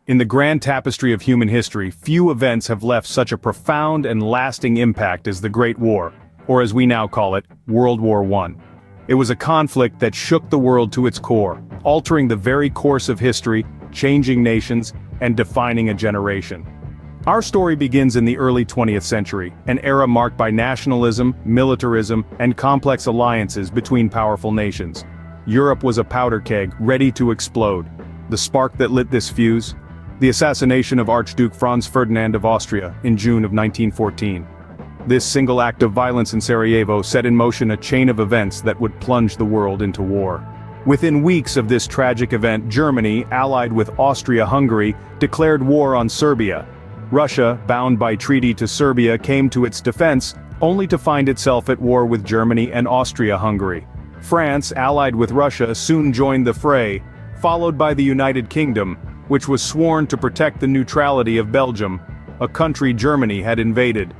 In the grand tapestry of human history, few events have left such a profound and lasting impact as the Great War, or as we now call it, World War I. It was a conflict that shook the world to its core, altering the very course of history, changing nations, and defining a generation. Our story begins in the early 20th century, an era marked by nationalism, militarism, and complex alliances between powerful nations. Europe was a powder keg, ready to explode. The spark that lit this fuse? The assassination of Archduke Franz Ferdinand of Austria in June of 1914. This single act of violence in Sarajevo set in motion a chain of events that would plunge the world into war. Within weeks of this tragic event, Germany, allied with Austria-Hungary, declared war on Serbia. Russia, bound by treaty to Serbia, came to its defense, only to find itself at war with Germany and Austria-Hungary. France, allied with Russia, soon joined the fray, followed by the United Kingdom, which was sworn to protect the neutrality of Belgium, a country Germany had invaded.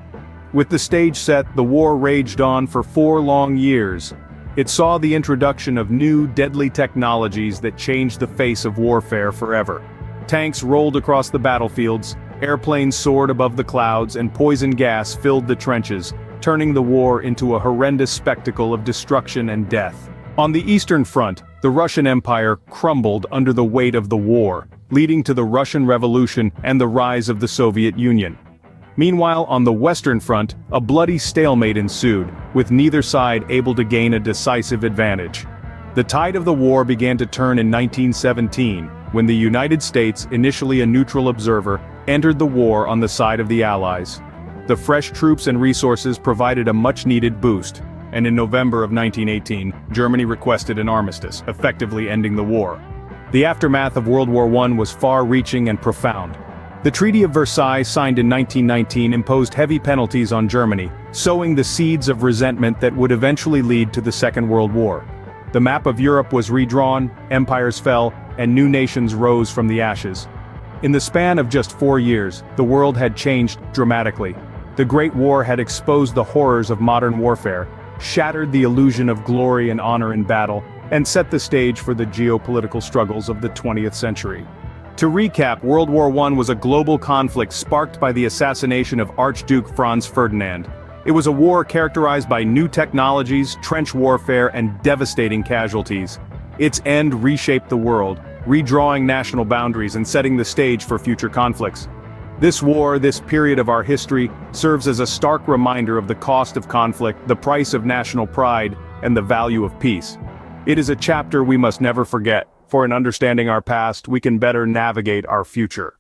With the stage set, the war raged on for 4 long years. It saw the introduction of new, deadly technologies that changed the face of warfare forever. Tanks rolled across the battlefields, airplanes soared above the clouds, and poison gas filled the trenches, turning the war into a horrendous spectacle of destruction and death. On the Eastern Front, the Russian Empire crumbled under the weight of the war, leading to the Russian Revolution and the rise of the Soviet Union. Meanwhile, on the Western Front, a bloody stalemate ensued, with neither side able to gain a decisive advantage. The tide of the war began to turn in 1917, when the United States, initially a neutral observer, entered the war on the side of the Allies. The fresh troops and resources provided a much-needed boost, and in November of 1918, Germany requested an armistice, effectively ending the war. The aftermath of World War I was far-reaching and profound. The Treaty of Versailles, signed in 1919, imposed heavy penalties on Germany, sowing the seeds of resentment that would eventually lead to the Second World War. The map of Europe was redrawn, empires fell, and new nations rose from the ashes. In the span of just 4 years, the world had changed dramatically. The Great War had exposed the horrors of modern warfare, shattered the illusion of glory and honor in battle, and set the stage for the geopolitical struggles of the 20th century. To recap, World War I was a global conflict sparked by the assassination of Archduke Franz Ferdinand. It was a war characterized by new technologies, trench warfare, and devastating casualties. Its end reshaped the world, redrawing national boundaries and setting the stage for future conflicts. This war, this period of our history, serves as a stark reminder of the cost of conflict, the price of national pride, and the value of peace. It is a chapter we must never forget, for in understanding our past, we can better navigate our future.